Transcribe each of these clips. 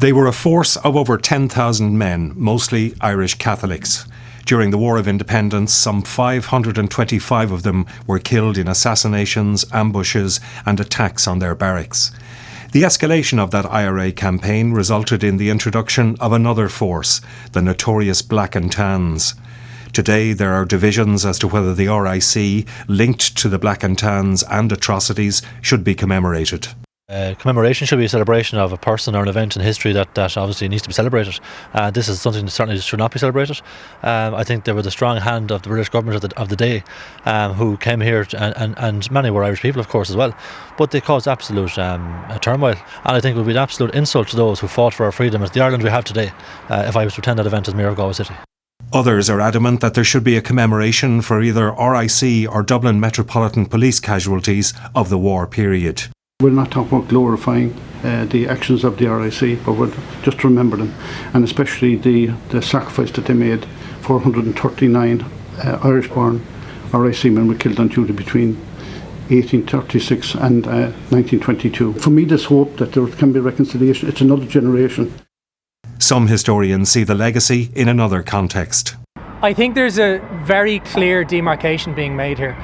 They were a force of over 10,000 men, mostly Irish Catholics. During the War of Independence, some 525 of them were killed in assassinations, ambushes and attacks on their barracks. The escalation of that IRA campaign resulted in the introduction of another force, the notorious Black and Tans. Today there are divisions as to whether the RIC, linked to the Black and Tans and atrocities, should be commemorated. Commemoration should be a celebration of a person or an event in history that obviously needs to be celebrated. This is something that certainly should not be celebrated. I think there was a strong hand of the British government of the day who came here, and many were Irish people of course as well, but they caused absolute turmoil, and I think it would be an absolute insult to those who fought for our freedom as the Ireland we have today if I was to attend that event as Mayor of Galway City. Others are adamant that there should be a commemoration for either RIC or Dublin Metropolitan Police casualties of the war period. We're not talking about glorifying the actions of the RIC, but we're just to remember them, and especially the sacrifice that they made. 439 Irish-born RIC men were killed on duty between 1836 and 1922. For me, there's hope that there can be reconciliation. It's another generation. Some historians see the legacy in another context. I think there's a very clear demarcation being made here.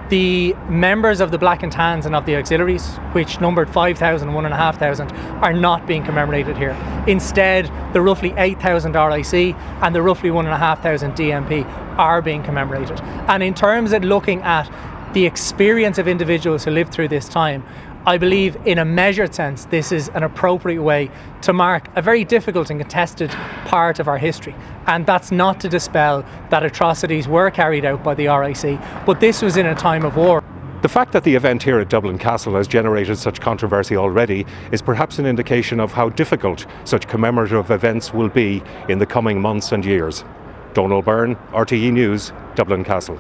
The members of the Black and Tans and of the auxiliaries, which numbered 5,000, 1,500, are not being commemorated here. Instead, the roughly 8,000 RIC and the roughly 1,500 DMP are being commemorated. And in terms of looking at the experience of individuals who lived through this time, I believe in a measured sense this is an appropriate way to mark a very difficult and contested part of our history. And that's not to dispel that atrocities were carried out by the RIC, but this was in a time of war. The fact that the event here at Dublin Castle has generated such controversy already is perhaps an indication of how difficult such commemorative events will be in the coming months and years. Donald Byrne, RTE News, Dublin Castle.